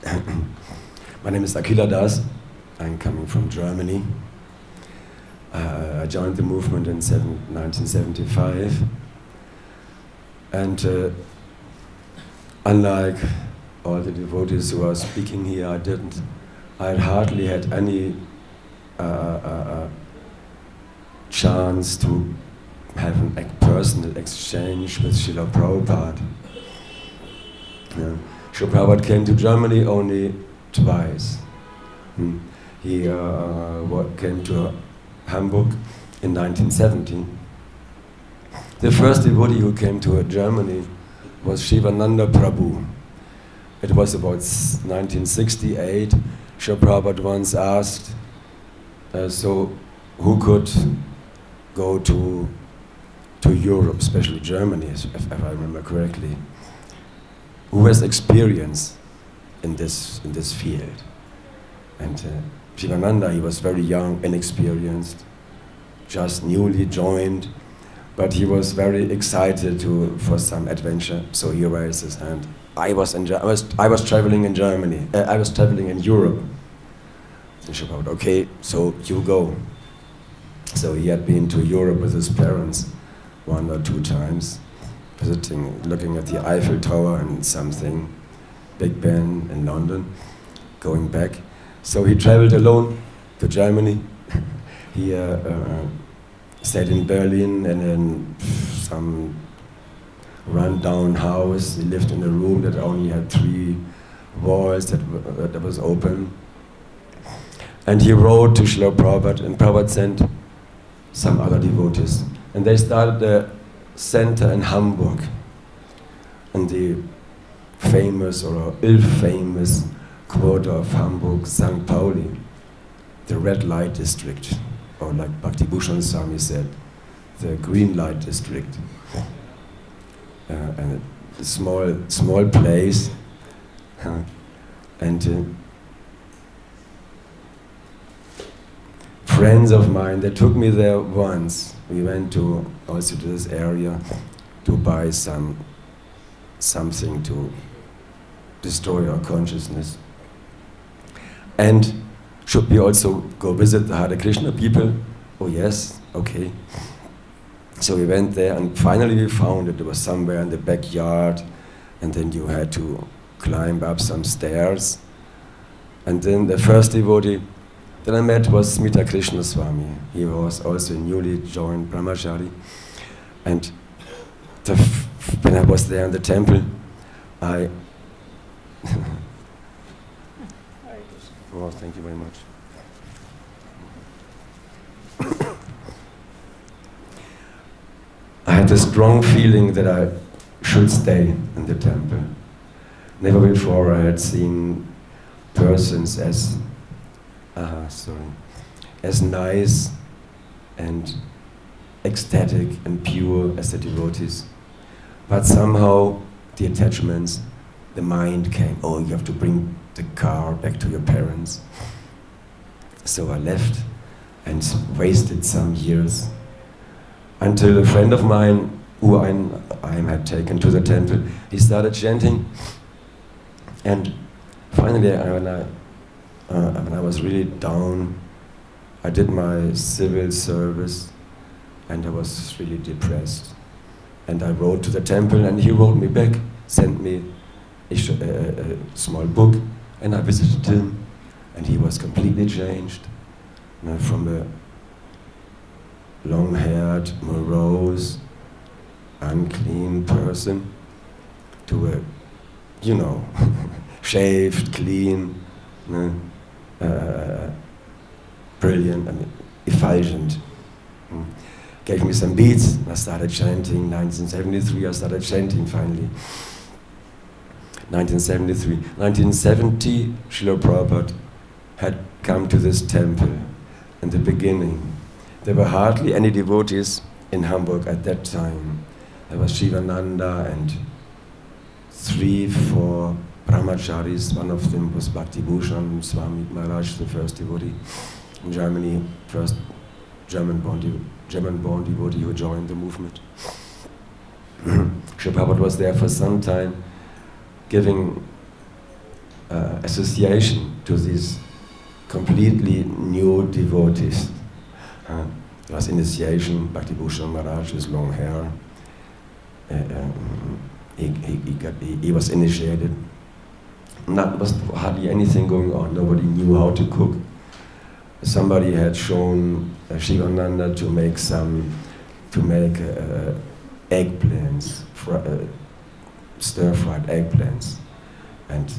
My name is Akila Das. I'm coming from Germany. I joined the movement in 1975. And unlike all the devotees who are speaking here, I hardly had any chance to have a personal exchange with Srila Prabhupada. Srila Prabhupada came to Germany only twice. He came to Hamburg in 1970. The first devotee who came to Germany was Shivananda Prabhu. It was about 1968. Srila Prabhupada once asked, so who could go to Europe, especially Germany, if I remember correctly? Who has experience in this field? And Shivananda, he was very young, inexperienced, just newly joined, but he was very excited for some adventure. So he raised his hand. I was traveling in Germany. I was traveling in Europe. And she thought, okay, so you go. So he had been to Europe with his parents 1 or 2 times, visiting, looking at the Eiffel Tower and something, Big Ben in London, going back. So he traveled alone to Germany. He stayed in Berlin and in some run-down house. He lived in a room that only had 3 walls that was open. And he wrote to Srila Prabhupada, and Prabhupada sent some other devotees. And they started a center in Hamburg, in the famous or ill-famous quarter of Hamburg, St. Pauli, the red light district, or like Bhakti Bhushan Swami said, the green light district. And a small place. And friends of mine, they took me there once. We went also to this area to buy something to destroy our consciousness. And should we also go visit the Hare Krishna people? Oh yes, okay. So we went there, and finally we found it. It was somewhere in the backyard, and then you had to climb up some stairs. And then the first devotee that I met was Smita Krishna Swami. He was also a newly joined brahmachari. And when I was there in the temple, oh, thank you very much. I had a strong feeling that I should stay in the temple. Never before I had seen persons as nice and ecstatic and pure as the devotees. But somehow the attachments, the mind came, oh, you have to bring the car back to your parents. So I left and wasted some years until a friend of mine, who I had taken to the temple, he started chanting. And finally, when I was really down, I did my civil service, and I was really depressed. And I wrote to the temple, and he wrote me back, sent me a small book, and I visited him, and he was completely changed. From a long-haired, morose, unclean person to a, shaved, clean, brilliant, effulgent. Gave me some beats, I started chanting. 1973, I started chanting finally. 1973. 1970, Srila Prabhupada had come to this temple in the beginning. There were hardly any devotees in Hamburg at that time. There was Shivananda and 3, 4 brahmacharis. One of them was Bhakti Bhushan Swami Maharaj, the first devotee in Germany, first German-born devotee who joined the movement. Srila Prabhupada was there for some time, giving association to these completely new devotees. There was initiation, Bhakti Bhushan Maharaj, his long hair. He was initiated. There was hardly anything going on. Nobody knew how to cook. Somebody had shown Shivananda to make eggplants, stir-fried eggplants, and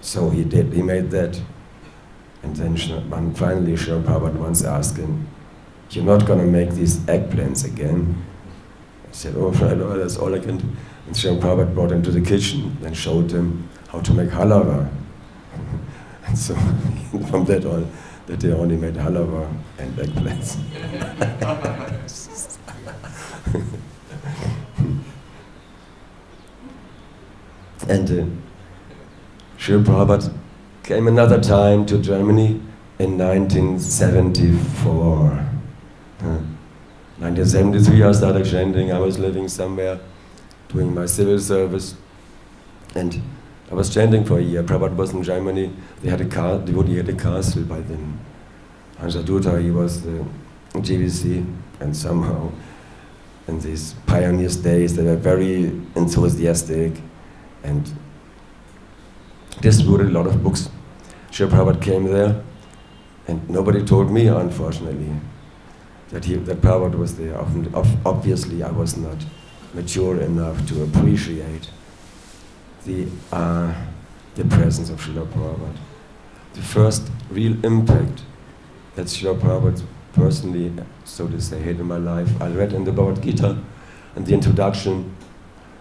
so he did. He made that, and then finally Srila Prabhupada once asked him, "You're not going to make these eggplants again?" He said, "Oh, no, that's all I can do." And Srila Prabhupada brought him to the kitchen and showed him how to make halava. And so from that on, that they only made halava and eggplants. And Srila Prabhupada came another time to Germany in 1974. 1973 I started chanting. I was living somewhere, doing my civil service, and I was chanting for a year. Prabhupada was in Germany. They had a devotee had a castle by then. Hansadutta, he was the GBC, and somehow in these pioneer days they were very enthusiastic and distributed a lot of books. Srila Prabhupada came there, and nobody told me, unfortunately, that Prabhupada was there. Obviously, I was not mature enough to appreciate the presence of Srila Prabhupada. The first real impact that Srila Prabhupada personally, so to say, had in my life, I read in the Bhagavad Gita, in the introduction,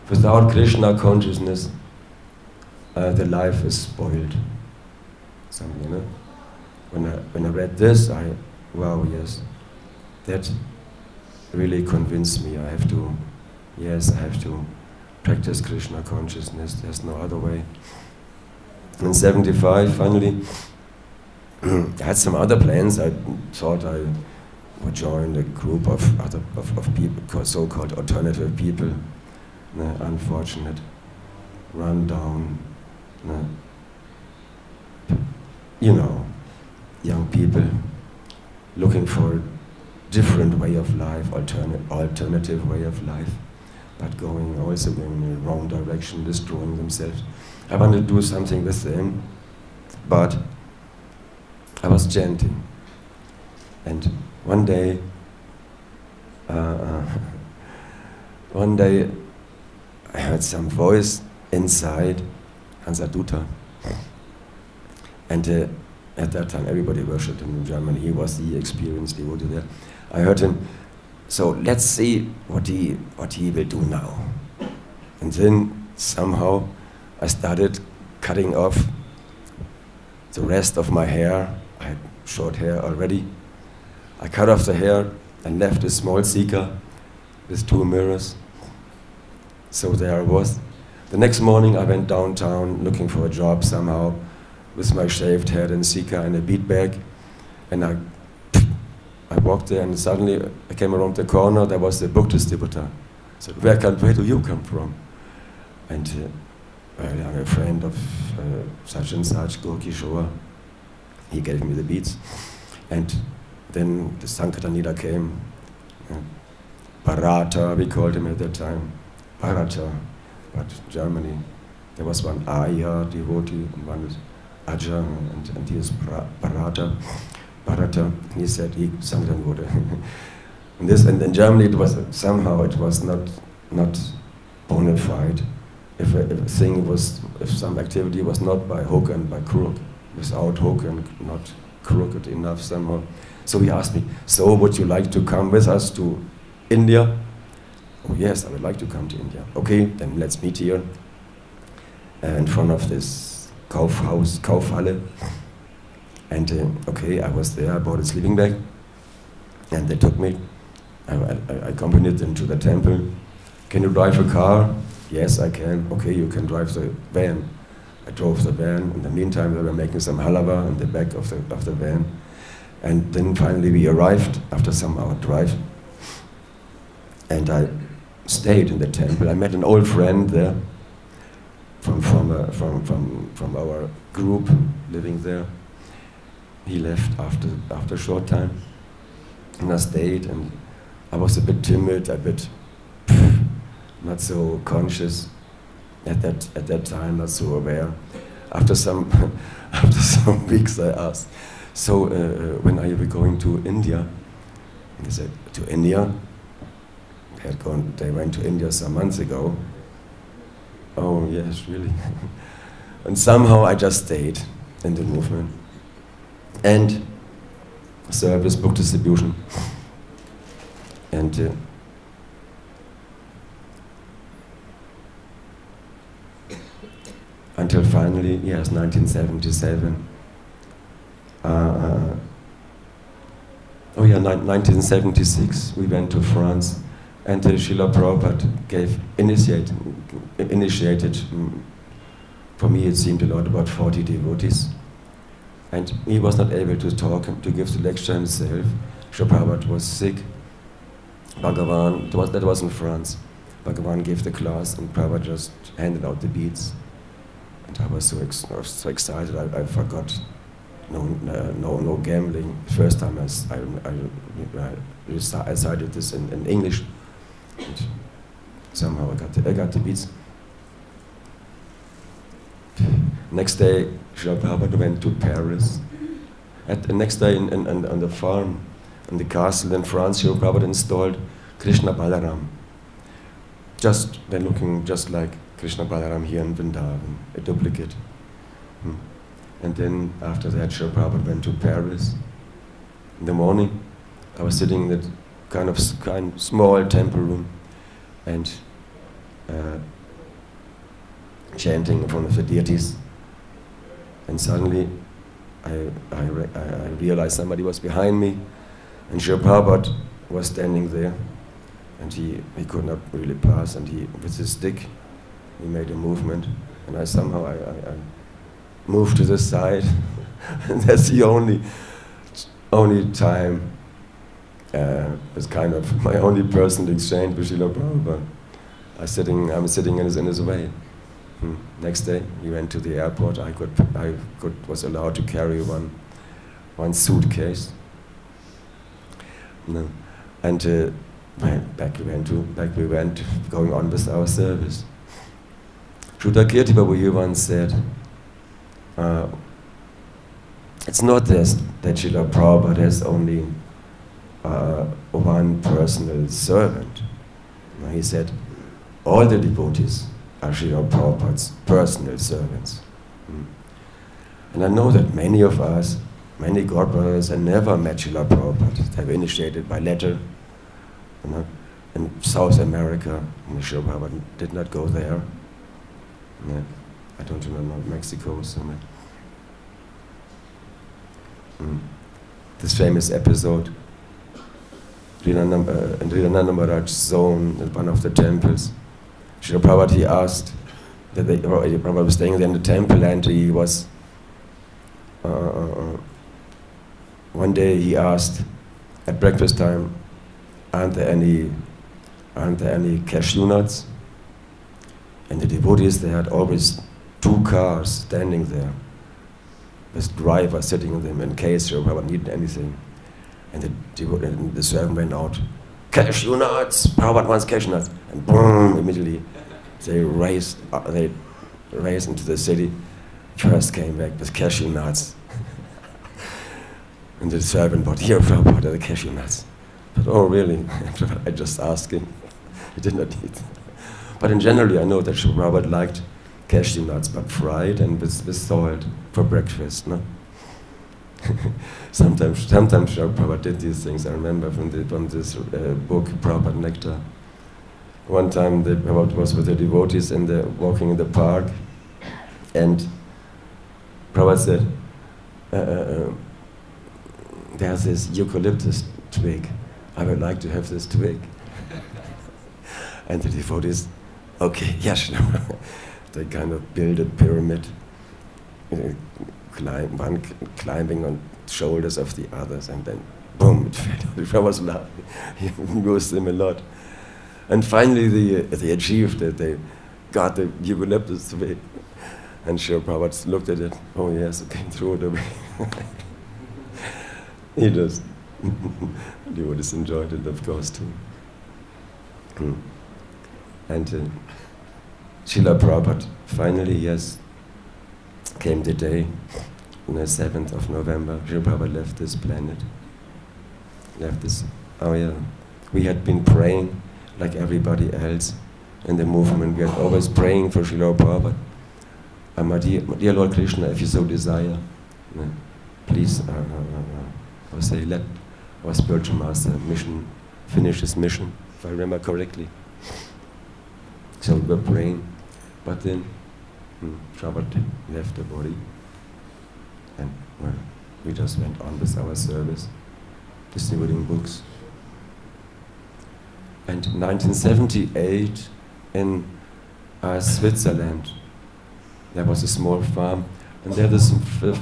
without Krishna consciousness, the life is spoiled. Something, you know? When I read this, wow, yes, that really convinced me. I have to practice Krishna consciousness. There's no other way. In '75, finally, I had some other plans. I thought I would join a group of people, so-called alternative people. Unfortunate, run down, you know, young people looking for a different way of life, alternative way of life, but also going in the wrong direction, destroying themselves. I wanted to do something with them, but I was chanting, and one day I heard some voice inside Hansadutta, and at that time everybody worshipped him in Germany. He was the experienced devotee there. I heard him, so let's see what he will do now. And then somehow I started cutting off the rest of my hair. I had short hair already. I cut off the hair and left a small seeker with 2 mirrors. So there I was. The next morning I went downtown looking for a job somehow with my shaved head and seeker and a bead bag. And I walked there, and suddenly I came around the corner. There was the book distributor. I said, where do you come from? And I'm a friend of such and such, Gokishore. He gave me the beads. And then the Sankirtanila came. Bharata, we called him at that time. Bharata, but Germany. There was one Arya devotee, and one is Aja, and he is Bharata. Bharata, he said he Sankirtan and in Germany it was somehow not bona fide. If some activity was not by hook and by crook, without hook and not crooked enough somehow. So he asked me, so would you like to come with us to India? Oh yes, I would like to come to India. Okay, then let's meet here in front of this Kaufhalle. And okay, I was there, I bought a sleeping bag, and they took me. I accompanied them to the temple. Can you drive a car? Yes, I can. Okay, you can drive the van. I drove the van. In the meantime, they were making some halava in the back of the van. And then finally we arrived after some hour drive. And I stayed in the temple. I met an old friend there from our group living there. He left after a short time, and I stayed, and I was a bit timid, a bit not so conscious at that time, not so aware. After some weeks, I asked, "So when are you going to India?" And he said, "To India? They went to India some months ago." Oh yes, really. And somehow I just stayed in the movement. And service, book distribution. And until finally, yes, 1977. 1976, we went to France, and Srila Prabhupada initiated, for me it seemed a lot, about 40 devotees. And he was not able to talk, to give the lecture himself. Srila Prabhupada was sick. Bhagavan, that was in France. Bhagavan gave the class, and Prabhupada just handed out the beads. And I was so excited, I forgot. No gambling. The first time I recited this in English. And somehow I got the beads. Next day, Srila Prabhupada went to Paris. The next day, on the farm, in the castle in France, Srila Prabhupada installed Krishna Balaram. They're looking just like Krishna Balaram here in Vrindavan, a duplicate. And then after that, Srila Prabhupada went to Paris. In the morning, I was sitting in that kind of small temple room and chanting in front of the deities. And suddenly, I realized somebody was behind me, and Srila Prabhupada was standing there, and he could not really pass, and with his stick, he made a movement, and I moved to the side, and that's the only time, it's kind of my only personal exchange with Srila Prabhupada. I'm sitting in his way. Next day, we went to the airport. I was allowed to carry one suitcase. No. And back we went, going on with our service. Shuddha Kirti Babu once said, it's not that Srila Prabhupada has only one personal servant. No, he said, all the devotees are Srila Prabhupada's personal servants. And I know that many of us, many God brothers, have never met Srila Prabhupada. They were initiated by letter. In South America, Srila Prabhupada did not go there. I don't remember, Mexico or somewhere. This famous episode, Srinanda Maharaj's zone in one of the temples. Srila Prabhupada, he asked, Prabhupada was staying there in the temple, and he was, one day he asked, at breakfast time, aren't there any cashew nuts? And the devotees, they had always 2 cars standing there, with driver sitting in them in case Srila Prabhupada needed anything. And the servant went out, cashew nuts! Prabhupada wants cashew nuts! And boom, immediately they raced into the city. First came back with cashew nuts. And the servant bought, here Prabhupada, the cashew nuts. But oh really, I just asked him. He did not eat. But in general, I know that Srila Prabhupada liked cashew nuts, but fried and with salt for breakfast, no? Sometimes Srila Prabhupada did these things. I remember from this book, Prabhupada Nectar. One time, Prabhupada was with the devotees and walking in the park, and Prabhupada said, there's this eucalyptus twig. I would like to have this twig. And the devotees, okay, yes. They kind of build a pyramid, one climbing on shoulders of the others, and then boom, it fell. The Prabhupada was laughing. He used them a lot. And finally they achieved it. They got the eucalyptus away. And Srila Prabhupada looked at it, oh yes, okay, throw it away. He just, devotees enjoyed it, of course, too. And Srila Prabhupada, finally, yes, came the day, on the 7th of November, Srila Prabhupada left this planet. Left this, oh yeah. We had been praying, like everybody else in the movement. We had always praying for Srila Prabhupada. My dear Lord Krishna, if you so desire, please say, let our spiritual master finish his mission, if I remember correctly. So we were praying, but then Prabhupada left the body, and well, we just went on with our service, distributing books. And 1978 in Switzerland, there was a small farm, and there the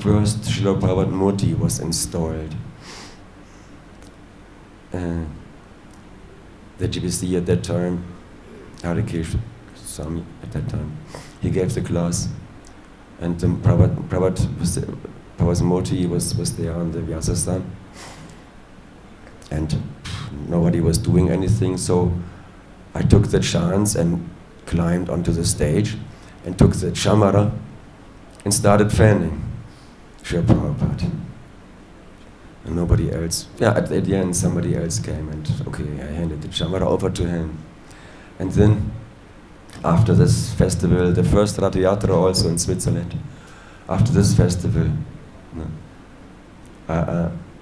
first Srila Prabhupada Murti was installed. The GBC at that time, Harikesh Swami at that time, he gave the class, and Prabhupada Prabhupada's Murti was there on the Vyasasthana, and nobody was doing anything, so I took the chance and climbed onto the stage and took the chamara and started fanning Srila Prabhupada. And nobody else, at the end somebody else came and, okay, I handed the chamara over to him. And then, after this festival, the first Rath Yatra also in Switzerland, after this festival,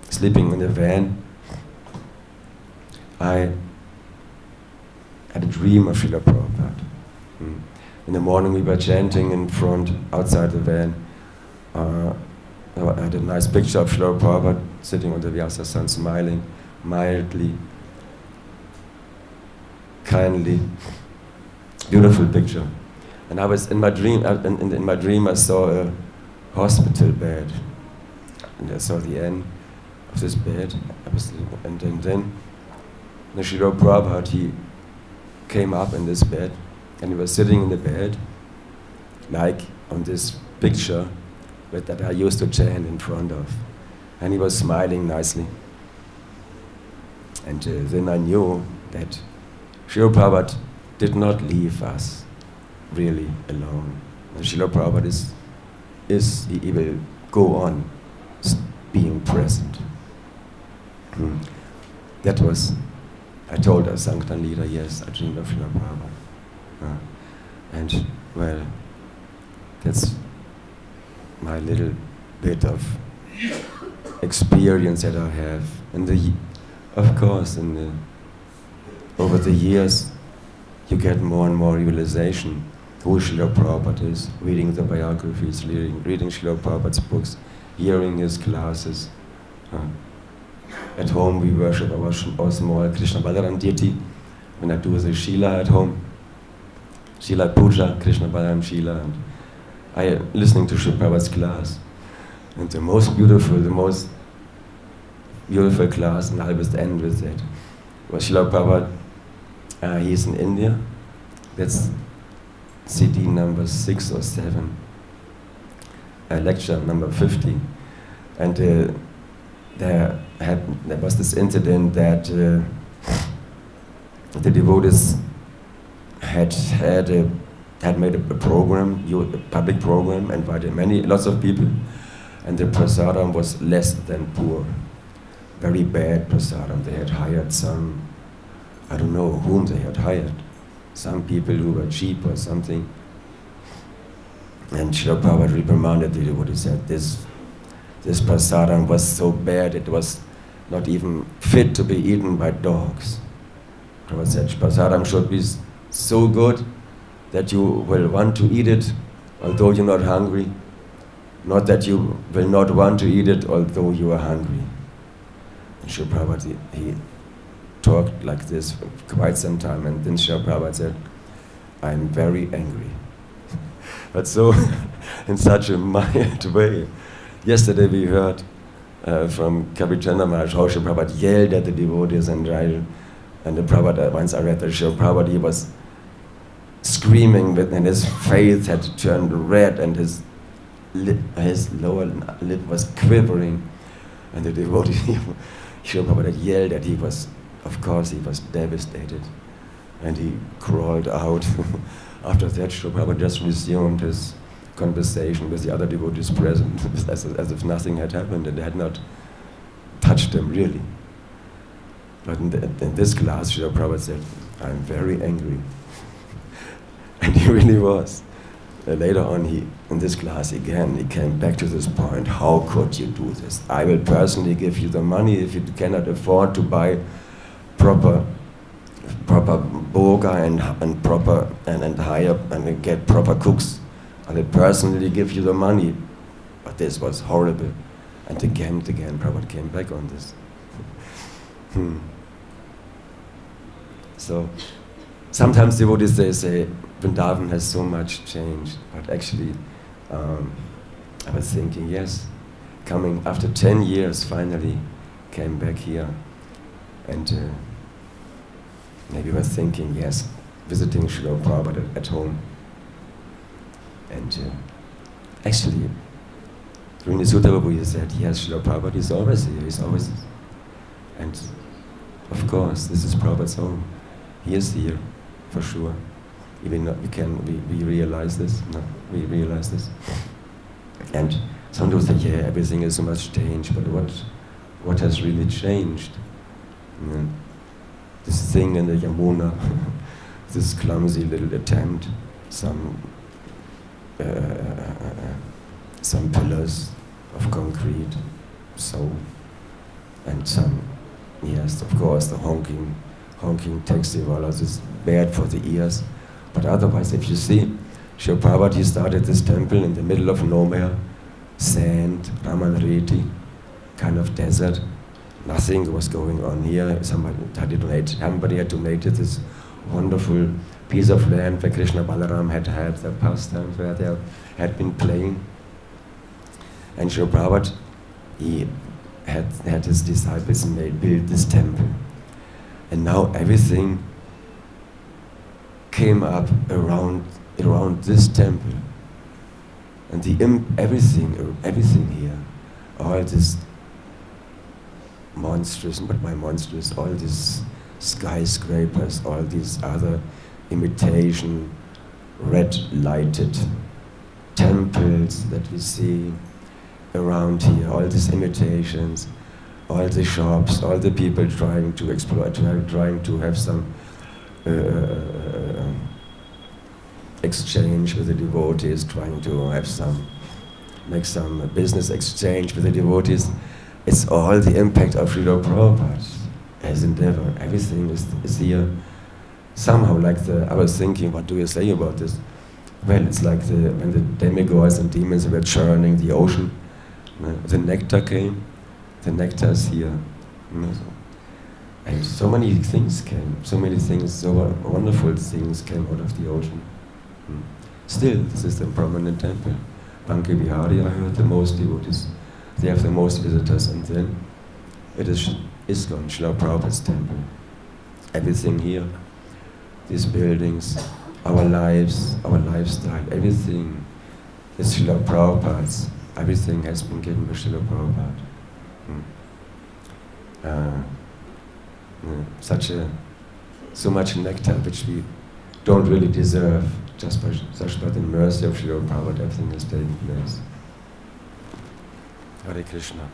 sleeping in a van, I had a dream of Srila Prabhupada. In the morning we were chanting in front, outside the van. I had a nice picture of Srila Prabhupada sitting on the Vyasasthana, smiling, mildly, kindly. Beautiful picture. And I was in my dream, in my dream I saw a hospital bed. And I saw the end of this bed. And then the Srila Prabhupada, he came up in this bed, and he was sitting in the bed, like on this picture that I used to chant in front of. And he was smiling nicely. And then I knew that Srila Prabhupada did not leave us really alone. And Srila Prabhupada he will go on being present. That was, I told our Sankirtan leader, yes, I dreamed of Srila Prabhupada. And, well, that's my little bit of experience that I have. And of course, over the years, you get more and more realization who Srila Prabhupada is, reading the biographies, reading Srila Prabhupada's books, hearing his classes. At home we worship our small Krishna Balaram deity. When I do the Shila at home, Shila Puja, Krishna Balaram Shila, and I am listening to Srila Prabhupada's class. And the most beautiful class, and I will end with that, was Srila Prabhupada. He's in India. That's CD number 6 or 7. Lecture number 50. And there was this incident that the devotees had made a program, a public program, invited lots of people, and the prasadam was less than poor. Very bad prasadam. They had hired some, I don't know whom they had hired, some people who were cheap or something. And Srila Prabhupada reprimanded the devotees, said this prasadam was so bad it was not even fit to be eaten by dogs. Prabhupada said prasadam should be so good that you will want to eat it although you're not hungry, not that you will not want to eat it although you are hungry. And Srila Prabhupada, he talked like this for quite some time, and then Srila Prabhupada said, I'm very angry. But so, in such a mild way. Yesterday we heard from Kapichandra Maharaj how Srila Prabhupada yelled at the devotees, and the Prabhupada, once I read that Srila Prabhupada, he was screaming, and his face had turned red, and his lower lip was quivering, and the devotee, Srila Prabhupada yelled that he was, of course, he was devastated, and he crawled out. After that, Srila Prabhupada just resumed his conversation with the other devotees present, as if nothing had happened, and it had not touched them really. But in this class, Srila Prabhupada said, "I'm very angry." And he really was. Later on, in this class again, he came back to this point: how could you do this? I will personally give you the money if you cannot afford to buy proper boga and proper and hire and get proper cooks. I will personally give you the money. But this was horrible. And again, Prabhupada came back on this. So sometimes devotees, they say, Vrindavan has so much changed, but actually, I was thinking, yes, coming after 10 years, finally came back here, and maybe was thinking, yes, visiting Srila Prabhupada at home, and actually, during the Sutta Prabhu, he said, yes, Srila Prabhupada is always here, he's always, and of course, this is Prabhupada's home. He is here, for sure. Even we realize this. No, we realize this. And some people say, yeah, everything is so much changed, but what has really changed? This thing in the Yamuna, this clumsy little attempt, some pillars of concrete, so, and some, yes, of course, the honking taxi wallahs is bad for the ears. But otherwise, if you see, Srila Prabhupada, he started this temple in the middle of nowhere, sand, Ramanreti, kind of desert. Nothing was going on here. Somebody had donated this wonderful piece of land where Krishna Balaram had their pastimes, where they had been playing. And Srila Prabhupada, he had his disciples and they built this temple. And now everything came up around this temple, and everything here, all this monstrous, but by monstrous, all these skyscrapers, all these other imitation red lighted temples that we see around here, all these imitations, all the shops, all the people trying to exploit, trying to have some exchange with the devotees, trying to make some business exchange with the devotees. It's all the impact of Srila Prabhupada as endeavor. Everything is here. Somehow, I was thinking, what do you say about this? Well, it's like when the demigods and demons were churning the ocean, the nectar came. The nectar is here. And so many things came, so wonderful things came out of the ocean. Still, this is the prominent temple. Banki Vihari, I heard the most devotees. They have the most visitors, and then it is ISKCON, Srila Prabhupada's temple. Everything here, these buildings, our lives, our lifestyle, everything is Srila Prabhupada's. Everything has been given by Srila Prabhupada. So much nectar which we don't really deserve, just by the mercy of Srila Prabhupada, everything is taking place. Hare Krishna.